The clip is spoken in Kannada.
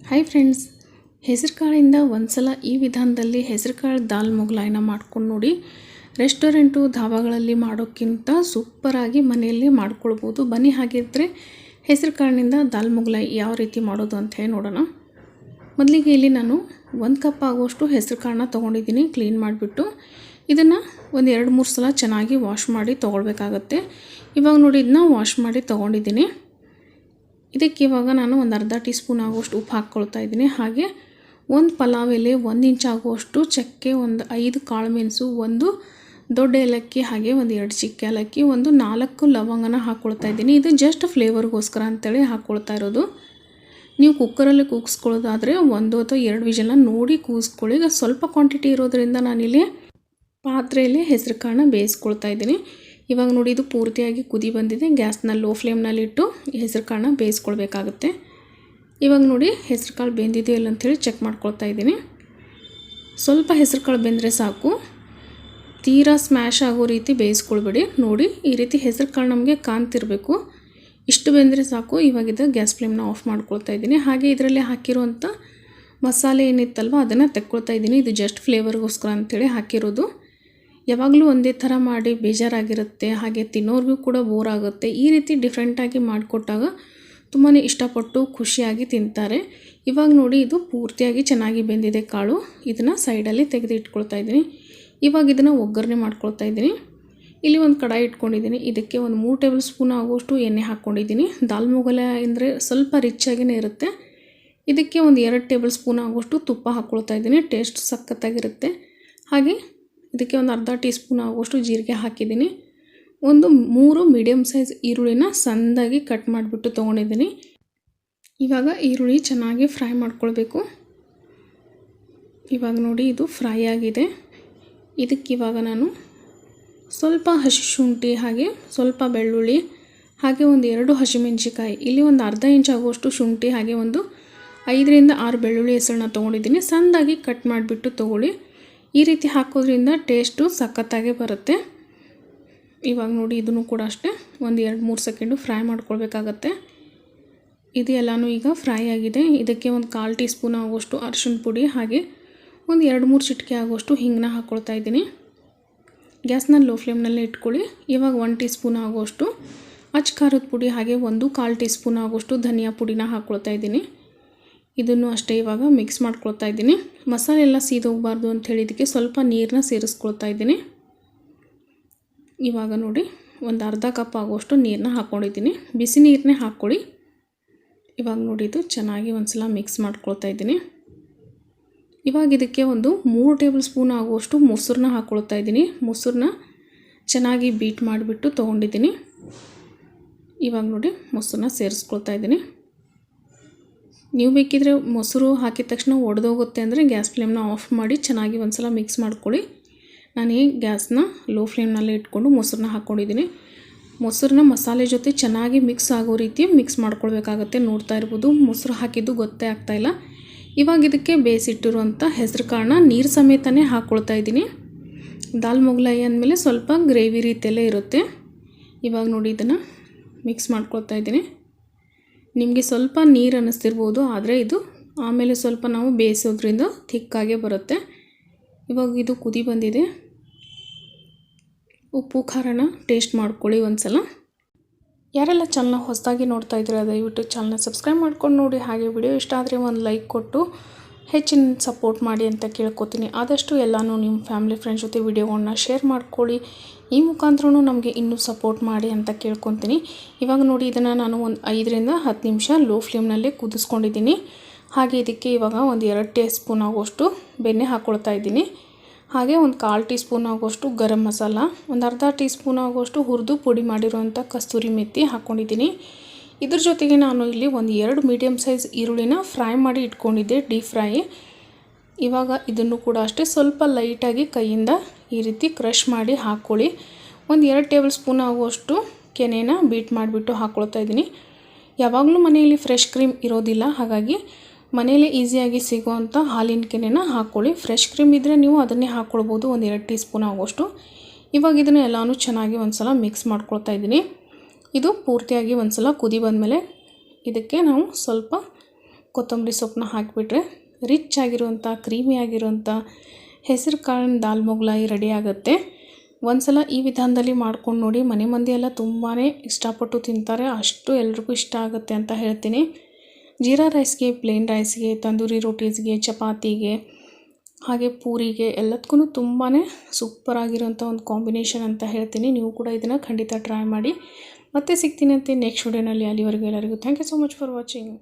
ಹಾಯ್ ಫ್ರೆಂಡ್ಸ್, ಹೆಸರುಕಾಳಿಂದ ಒಂದ್ಸಲ ಈ ವಿಧಾನದಲ್ಲಿ ಹೆಸರುಕಾಳು ದಾಲ್ ಮೊಗಲಾಯಿನ ಮಾಡ್ಕೊಂಡು ನೋಡಿ. ರೆಸ್ಟೋರೆಂಟು ಧಾಬಾಗಳಲ್ಲಿ ಮಾಡೋಕ್ಕಿಂತ ಸೂಪರಾಗಿ ಮನೆಯಲ್ಲೇ ಮಾಡ್ಕೊಳ್ಬೋದು. ಬನ್ನಿ ಹಾಗಿದ್ದರೆ ಹೆಸರುಕಾಳಿನಿಂದ ದಾಲ್ ಮೊಗಲಾಯಿ ಯಾವ ರೀತಿ ಮಾಡೋದು ಅಂತ ಹೇಳಿ ನೋಡೋಣ. ಮೊದಲಿಗೆ ಇಲ್ಲಿ ನಾನು 1 ಕಪ್ ಆಗುವಷ್ಟು ಹೆಸರುಕಾಳನ್ನ ತೊಗೊಂಡಿದ್ದೀನಿ. ಕ್ಲೀನ್ ಮಾಡಿಬಿಟ್ಟು ಇದನ್ನು ಒಂದು 2-3 ಸಲ ಚೆನ್ನಾಗಿ ವಾಶ್ ಮಾಡಿ ತೊಗೊಳ್ಬೇಕಾಗತ್ತೆ. ಇವಾಗ ನೋಡಿ ಇದನ್ನ ವಾಶ್ ಮಾಡಿ ತೊಗೊಂಡಿದ್ದೀನಿ. ಇದಕ್ಕೆ ಇವಾಗ ನಾನು ಒಂದು ಅರ್ಧ ಟೀ ಸ್ಪೂನ್ ಆಗುವಷ್ಟು ಉಪ್ಪು ಹಾಕ್ಕೊಳ್ತಾ ಇದ್ದೀನಿ. ಹಾಗೆ ಒಂದು ಪಲಾವ್ ಎಲೆ 1 ಇಂಚ್ ಆಗುವಷ್ಟು ಚಕ್ಕೆ, ಒಂದು 5 ಕಾಳು ಮೆಣಸು, ಒಂದು ದೊಡ್ಡ ಏಲಕ್ಕಿ, ಹಾಗೆ ಒಂದು 2 ಚಿಕ್ಕ ಏಲಕ್ಕಿ, ಒಂದು 4 ಲವಂಗನ ಹಾಕ್ಕೊಳ್ತಾ ಇದ್ದೀನಿ. ಇದು ಜಸ್ಟ್ ಫ್ಲೇವರ್ಗೋಸ್ಕರ ಅಂತೇಳಿ ಹಾಕ್ಕೊಳ್ತಾ ಇರೋದು. ನೀವು ಕುಕ್ಕರಲ್ಲಿ ಕೂಗಿಸ್ಕೊಳ್ಳೋದಾದರೆ 1 ಅಥವಾ 2 ವಿಷಲ್ನ ನೋಡಿ ಕೂಗಿಸ್ಕೊಳ್ಳಿ. ಈಗ ಸ್ವಲ್ಪ ಕ್ವಾಂಟಿಟಿ ಇರೋದ್ರಿಂದ ನಾನಿಲ್ಲಿ ಪಾತ್ರೆಯಲ್ಲಿ ಹೆಸರುಕಾಳನ್ನ ಬೇಯಿಸ್ಕೊಳ್ತಾ ಇದ್ದೀನಿ. ಇವಾಗ ನೋಡಿ ಇದು ಪೂರ್ತಿಯಾಗಿ ಕುದಿ ಬಂದಿದೆ. ಗ್ಯಾಸ್ನ ಲೋ ಫ್ಲೇಮ್ನಲ್ಲಿಟ್ಟು ಹೆಸರುಕಾಳನ್ನ ಬೇಯಿಸ್ಕೊಳ್ಬೇಕಾಗುತ್ತೆ. ಇವಾಗ ನೋಡಿ ಹೆಸರುಕಾಳು ಬೆಂದಿದೆಯೋ ಇಲ್ಲ ಅಂಥೇಳಿ ಚೆಕ್ ಮಾಡ್ಕೊಳ್ತಾ ಇದ್ದೀನಿ. ಸ್ವಲ್ಪ ಹೆಸರುಕಾಳು ಬೆಂದರೆ ಸಾಕು, ತೀರಾ ಸ್ಮ್ಯಾಶ್ ಆಗೋ ರೀತಿ ಬೇಯಿಸ್ಕೊಳ್ಬೇಡಿ. ನೋಡಿ ಈ ರೀತಿ ಹೆಸರುಕಾಳು ನಮಗೆ ಕಾಣ್ತಿರಬೇಕು, ಇಷ್ಟು ಬೆಂದರೆ ಸಾಕು. ಇವಾಗಿದ್ದ ಗ್ಯಾಸ್ ಫ್ಲೇಮ್ನ ಆಫ್ ಮಾಡ್ಕೊಳ್ತಾ ಇದ್ದೀನಿ. ಹಾಗೆ ಇದರಲ್ಲಿ ಹಾಕಿರುವಂಥ ಮಸಾಲೆ ಏನಿತ್ತಲ್ವ ಅದನ್ನು ತೆಕ್ಕೊಳ್ತಾ ಇದ್ದೀನಿ. ಇದು ಜಸ್ಟ್ ಫ್ಲೇವರ್ಗೋಸ್ಕರ ಅಂಥೇಳಿ ಹಾಕಿರೋದು. ಯಾವಾಗಲೂ ಒಂದೇ ಥರ ಮಾಡಿ ಬೇಜಾರಾಗಿರುತ್ತೆ, ಹಾಗೆ ತಿನ್ನೋರಿಗೂ ಕೂಡ ಬೋರ್ ಆಗುತ್ತೆ. ಈ ರೀತಿ ಡಿಫ್ರೆಂಟಾಗಿ ಮಾಡಿಕೊಟ್ಟಾಗ ತುಂಬಾ ಇಷ್ಟಪಟ್ಟು ಖುಷಿಯಾಗಿ ತಿಂತಾರೆ. ಇವಾಗ ನೋಡಿ ಇದು ಪೂರ್ತಿಯಾಗಿ ಚೆನ್ನಾಗಿ ಬೆಂದಿದೆ ಕಾಳು. ಇದನ್ನು ಸೈಡಲ್ಲಿ ತೆಗೆದು ಇಟ್ಕೊಳ್ತಾ ಇದ್ದೀನಿ. ಇವಾಗ ಇದನ್ನು ಒಗ್ಗರಣೆ ಮಾಡ್ಕೊಳ್ತಾ ಇದ್ದೀನಿ. ಇಲ್ಲಿ ಒಂದು ಕಡಾಯಿ ಇಟ್ಕೊಂಡಿದ್ದೀನಿ. ಇದಕ್ಕೆ ಒಂದು 3 ಟೇಬಲ್ ಸ್ಪೂನ್ ಆಗುವಷ್ಟು ಎಣ್ಣೆ ಹಾಕ್ಕೊಂಡಿದ್ದೀನಿ. ದಾಲ್ ಮೊಗಲಾಯಿ ಅಂದರೆ ಸ್ವಲ್ಪ ರಿಚ್ಚಾಗಿಯೇ ಇರುತ್ತೆ. ಇದಕ್ಕೆ ಒಂದು 2 ಟೇಬಲ್ ಸ್ಪೂನ್ ಆಗುವಷ್ಟು ತುಪ್ಪ ಹಾಕ್ಕೊಳ್ತಾ ಇದ್ದೀನಿ. ಟೇಸ್ಟ್ ಸಖತ್ತಾಗಿರುತ್ತೆ. ಹಾಗೆ ಇದಕ್ಕೆ ಒಂದು ಅರ್ಧ ಟೀ ಸ್ಪೂನ್ ಆಗುವಷ್ಟು ಜೀರಿಗೆ ಹಾಕಿದ್ದೀನಿ. ಒಂದು 3 ಮೀಡಿಯಮ್ ಸೈಜ್ ಈರುಳ್ಳಿನ ಸಣ್ಣದಾಗಿ ಕಟ್ ಮಾಡಿಬಿಟ್ಟು ತೊಗೊಂಡಿದ್ದೀನಿ. ಇವಾಗ ಈರುಳ್ಳಿ ಚೆನ್ನಾಗಿ ಫ್ರೈ ಮಾಡ್ಕೊಳ್ಬೇಕು. ಇವಾಗ ನೋಡಿ ಇದು ಫ್ರೈ ಆಗಿದೆ. ಇದಕ್ಕಿವಾಗ ನಾನು ಸ್ವಲ್ಪ ಹಸಿ ಶುಂಠಿ, ಹಾಗೆ ಸ್ವಲ್ಪ ಬೆಳ್ಳುಳ್ಳಿ, ಹಾಗೆ ಒಂದು 2 ಹಸಿಮೆಣಸಿಕಾಯಿ, ಇಲ್ಲಿ ಒಂದು ಅರ್ಧ ಇಂಚ್ ಆಗುವಷ್ಟು ಶುಂಠಿ, ಹಾಗೆ ಒಂದು 5ರಿಂದ 6 ಬೆಳ್ಳುಳ್ಳಿ ಹೆಸರನ್ನ ತೊಗೊಂಡಿದ್ದೀನಿ. ಸಣ್ಣದಾಗಿ ಕಟ್ ಮಾಡಿಬಿಟ್ಟು ತೊಗೊಳ್ಳಿ. ಈ ರೀತಿ ಹಾಕೋದ್ರಿಂದ ಟೇಸ್ಟು ಸಖತ್ತಾಗೆ ಬರುತ್ತೆ. ಇವಾಗ ನೋಡಿ ಇದನ್ನು ಕೂಡ ಅಷ್ಟೇ ಒಂದು 2-3 ಸೆಕೆಂಡು ಫ್ರೈ ಮಾಡ್ಕೊಳ್ಬೇಕಾಗತ್ತೆ. ಇದು ಎಲ್ಲನೂ ಈಗ ಫ್ರೈ ಆಗಿದೆ. ಇದಕ್ಕೆ ಒಂದು 1/4 ಟೀ ಸ್ಪೂನ್ ಆಗುವಷ್ಟು ಅರಿಶಿಣ ಪುಡಿ, ಹಾಗೆ ಒಂದು 2-3 ಚಿಟಿಕೆ ಆಗುವಷ್ಟು ಹಿಂಗನ್ನ ಹಾಕ್ಕೊಳ್ತಾ ಇದ್ದೀನಿ. ಗ್ಯಾಸ್ನ ಲೋ ಫ್ಲೇಮ್ನಲ್ಲಿ ಇಟ್ಕೊಳ್ಳಿ. ಇವಾಗ 1 ಟೀ ಸ್ಪೂನ್ ಆಗುವಷ್ಟು ಅಚ್ಚ ಖಾರದ ಪುಡಿ, ಹಾಗೆ 1/4 ಟೀ ಸ್ಪೂನ್ ಆಗುವಷ್ಟು ಧನಿಯಾ ಪುಡಿನ ಹಾಕ್ಕೊಳ್ತಾ ಇದ್ದೀನಿ. ಇದನ್ನು ಅಷ್ಟೇ ಇವಾಗ ಮಿಕ್ಸ್ ಮಾಡ್ಕೊಳ್ತಾ ಇದ್ದೀನಿ. ಮಸಾಲೆ ಎಲ್ಲ ಸೀದೋಗಬಾರ್ದು ಅಂಥೇಳಿ ಇದಕ್ಕೆ ಸ್ವಲ್ಪ ನೀರನ್ನ ಸೇರಿಸ್ಕೊಳ್ತಾ ಇದ್ದೀನಿ. ಇವಾಗ ನೋಡಿ ಒಂದು ಅರ್ಧ ಕಪ್ ಆಗುವಷ್ಟು ನೀರನ್ನ ಹಾಕ್ಕೊಂಡಿದ್ದೀನಿ. ಬಿಸಿ ನೀರನ್ನೇ ಹಾಕ್ಕೊಳ್ಳಿ. ಇವಾಗ ನೋಡಿ ಇದು ಚೆನ್ನಾಗಿ ಒಂದು ಸಲ ಮಿಕ್ಸ್ ಮಾಡ್ಕೊಳ್ತಾ ಇದ್ದೀನಿ. ಇವಾಗ ಇದಕ್ಕೆ ಒಂದು 3 ಟೇಬಲ್ ಸ್ಪೂನ್ ಆಗುವಷ್ಟು ಮೊಸರನ್ನ ಹಾಕ್ಕೊಳ್ತಾ ಇದ್ದೀನಿ. ಮೊಸರನ್ನ ಚೆನ್ನಾಗಿ ಬೀಟ್ ಮಾಡಿಬಿಟ್ಟು ತೊಗೊಂಡಿದ್ದೀನಿ. ಇವಾಗ ನೋಡಿ ಮೊಸರನ್ನ ಸೇರಿಸ್ಕೊಳ್ತಾ ಇದ್ದೀನಿ. ನೀವು ಬೇಕಿದ್ರೆ ಮೊಸರು ಹಾಕಿದ ತಕ್ಷಣ ಒಡೆದೋಗುತ್ತೆ ಅಂದರೆ ಗ್ಯಾಸ್ ಫ್ಲೇಮ್ನ ಆಫ್ ಮಾಡಿ ಚೆನ್ನಾಗಿ ಒಂದು ಸಲ ಮಿಕ್ಸ್ ಮಾಡ್ಕೊಳ್ಳಿ. ನಾನು ಈ ಗ್ಯಾಸ್ನ ಲೋ ಫ್ಲೇಮ್ನಲ್ಲೇ ಇಟ್ಕೊಂಡು ಮೊಸರನ್ನ ಹಾಕ್ಕೊಂಡಿದ್ದೀನಿ. ಮೊಸರನ್ನ ಮಸಾಲೆ ಜೊತೆ ಚೆನ್ನಾಗಿ ಮಿಕ್ಸ್ ಆಗೋ ರೀತಿ ಮಿಕ್ಸ್ ಮಾಡ್ಕೊಳ್ಬೇಕಾಗತ್ತೆ. ನೋಡ್ತಾ ಇರ್ಬೋದು ಮೊಸರು ಹಾಕಿದ್ದು ಗೊತ್ತೇ ಆಗ್ತಾಯಿಲ್ಲ. ಇವಾಗ ಇದಕ್ಕೆ ಬೇಯಿಸಿಟ್ಟಿರುವಂಥ ಹೆಸರುಕಾಳನ್ನ ನೀರು ಸಮೇತನೇ ಹಾಕ್ಕೊಳ್ತಾ ಇದ್ದೀನಿ. ದಾಲ್ ಮೊಗಲಾಯಿ ಅಂದಮೇಲೆ ಸ್ವಲ್ಪ ಗ್ರೇವಿ ರೀತಿಯಲ್ಲೇ ಇರುತ್ತೆ. ಇವಾಗ ನೋಡಿ ಇದನ್ನು ಮಿಕ್ಸ್ ಮಾಡ್ಕೊಳ್ತಾ ಇದ್ದೀನಿ. ನಿಮಗೆ ಸ್ವಲ್ಪ ನೀರು ಅನ್ನಿಸ್ತಿರ್ಬೋದು, ಆದರೆ ಇದು ಆಮೇಲೆ ಸ್ವಲ್ಪ ನಾವು ಬೇಯಿಸೋದ್ರಿಂದ ಥಿಕ್ಕಾಗೇ ಬರುತ್ತೆ. ಇವಾಗ ಇದು ಕುದಿ ಬಂದಿದೆ. ಉಪ್ಪು ಖಾರನ ಟೇಸ್ಟ್ ಮಾಡ್ಕೊಳ್ಳಿ ಒಂದು ಸಲ. ಯಾರೆಲ್ಲ ಚಾನಲ್ನ ಹೊಸದಾಗಿ ನೋಡ್ತಾ ಇದ್ದೀರಾ ದಯವಿಟ್ಟು ಚಾನಲ್ನ ಸಬ್ಸ್ಕ್ರೈಬ್ ಮಾಡ್ಕೊಂಡು ನೋಡಿ. ಹಾಗೆ ವಿಡಿಯೋ ಇಷ್ಟ ಆದರೆ ಒಂದು ಲೈಕ್ ಕೊಟ್ಟು ಹೆಚ್ಚಿನ ಸಪೋರ್ಟ್ ಮಾಡಿ ಅಂತ ಕೇಳ್ಕೊತೀನಿ. ಆದಷ್ಟು ಎಲ್ಲನೂ ನಿಮ್ಮ ಫ್ಯಾಮಿಲಿ ಫ್ರೆಂಡ್ಸ್ ಜೊತೆ ವಿಡಿಯೋಗಳನ್ನ ಶೇರ್ ಮಾಡ್ಕೊಳ್ಳಿ. ಈ ಮುಖಾಂತರನೂ ನಮಗೆ ಇನ್ನೂ ಸಪೋರ್ಟ್ ಮಾಡಿ ಅಂತ ಕೇಳ್ಕೊತೀನಿ. ಇವಾಗ ನೋಡಿ ಇದನ್ನು ನಾನು ಒಂದು 5ರಿಂದ 10 ನಿಮಿಷ ಲೋ ಫ್ಲೇಮ್ನಲ್ಲೇ ಕುದಿಸ್ಕೊಂಡಿದ್ದೀನಿ. ಹಾಗೆ ಇದಕ್ಕೆ ಇವಾಗ ಒಂದು 2 ಟೀ ಸ್ಪೂನ್ ಆಗುವಷ್ಟು ಬೆಣ್ಣೆ ಹಾಕ್ಕೊಳ್ತಾ ಇದ್ದೀನಿ. ಹಾಗೆ ಒಂದು 1/4 ಟೀ ಸ್ಪೂನ್ ಆಗುವಷ್ಟು ಗರಂ ಮಸಾಲ, ಒಂದು ಅರ್ಧ ಟೀ ಸ್ಪೂನ್ ಆಗುವಷ್ಟು ಹುರಿದು ಪುಡಿ ಮಾಡಿರುವಂಥ ಕಸ್ತೂರಿ ಮೆಥಿ ಹಾಕ್ಕೊಂಡಿದ್ದೀನಿ. ಇದ್ರ ಜೊತೆಗೆ ನಾನು ಇಲ್ಲಿ ಒಂದು 2 ಮೀಡಿಯಮ್ ಸೈಜ್ ಈರುಳ್ಳಿನ ಫ್ರೈ ಮಾಡಿ ಇಟ್ಕೊಂಡಿದ್ದೆ, ಡೀಪ್ ಫ್ರೈ. ಇವಾಗ ಇದನ್ನು ಕೂಡ ಅಷ್ಟೇ ಸ್ವಲ್ಪ ಲೈಟಾಗಿ ಕೈಯಿಂದ ಈ ರೀತಿ ಕ್ರಷ್ ಮಾಡಿ ಹಾಕ್ಕೊಳ್ಳಿ. ಒಂದು 2 ಟೇಬಲ್ ಸ್ಪೂನ್ ಆಗುವಷ್ಟು ಕೆನೆನ ಬೀಟ್ ಮಾಡಿಬಿಟ್ಟು ಹಾಕ್ಕೊಳ್ತಾ ಇದ್ದೀನಿ. ಯಾವಾಗಲೂ ಮನೆಯಲ್ಲಿ ಫ್ರೆಶ್ ಕ್ರೀಮ್ ಇರೋದಿಲ್ಲ, ಹಾಗಾಗಿ ಮನೆಯಲ್ಲೇ ಈಸಿಯಾಗಿ ಸಿಗುವಂಥ ಹಾಲಿನ ಕೆನೆನ ಹಾಕ್ಕೊಳ್ಳಿ. ಫ್ರೆಶ್ ಕ್ರೀಮ್ ಇದ್ದರೆ ನೀವು ಅದನ್ನೇ ಹಾಕ್ಕೊಳ್ಬೋದು, ಒಂದು 2 ಟೀ ಸ್ಪೂನ್ ಆಗುವಷ್ಟು. ಇವಾಗ ಇದನ್ನು ಎಲ್ಲನೂ ಚೆನ್ನಾಗಿ ಒಂದು ಸಲ ಮಿಕ್ಸ್ ಮಾಡ್ಕೊಳ್ತಾ ಇದ್ದೀನಿ. ಇದು ಪೂರ್ತಿಯಾಗಿ ಒಂದು ಸಲ ಕುದಿ ಬಂದಮೇಲೆ ಇದಕ್ಕೆ ನಾವು ಸ್ವಲ್ಪ ಕೊತ್ತಂಬರಿ ಸೊಪ್ಪನ್ನ ಹಾಕಿಬಿಟ್ರೆ ರಿಚ್ ಆಗಿರುವಂಥ ಕ್ರೀಮಿ ಆಗಿರುವಂಥ ಹೆಸರು ಕಾಳಿನ ದಾಲ್ ಮೊಗಲಾಯಿ ರೆಡಿ ಆಗುತ್ತೆ. ಒಂದ್ಸಲ ಈ ವಿಧಾನದಲ್ಲಿ ಮಾಡ್ಕೊಂಡು ನೋಡಿ, ಮನೆ ಮಂದಿ ಎಲ್ಲ ತುಂಬಾ ಇಷ್ಟಪಟ್ಟು ತಿಂತಾರೆ, ಅಷ್ಟು ಎಲ್ರಿಗೂ ಇಷ್ಟ ಆಗುತ್ತೆ ಅಂತ ಹೇಳ್ತೀನಿ. ಜೀರಾ ರೈಸ್ಗೆ, ಪ್ಲೇನ್ ರೈಸ್ಗೆ, ತಂದೂರಿ ರೋಟೀಸ್ಗೆ, ಚಪಾತಿಗೆ ಹಾಗೆ ಪೂರಿಗೆ ಎಲ್ಲದಕ್ಕೂ ತುಂಬಾ ಸೂಪರಾಗಿರೋಂಥ ಒಂದು ಕಾಂಬಿನೇಷನ್ ಅಂತ ಹೇಳ್ತೀನಿ. ನೀವು ಕೂಡ ಇದನ್ನು ಖಂಡಿತ ಟ್ರೈ ಮಾಡಿ. ಮತ್ತೆ ಸಿಗ್ತೀನಿ ಅಂತ ನೆಕ್ಸ್ಟ್ ವಿಡಿಯೋನಲ್ಲಿ. ಅಲ್ಲಿವರೆಗೂ ಎಲ್ಲರಿಗೂ thank you so much for watching.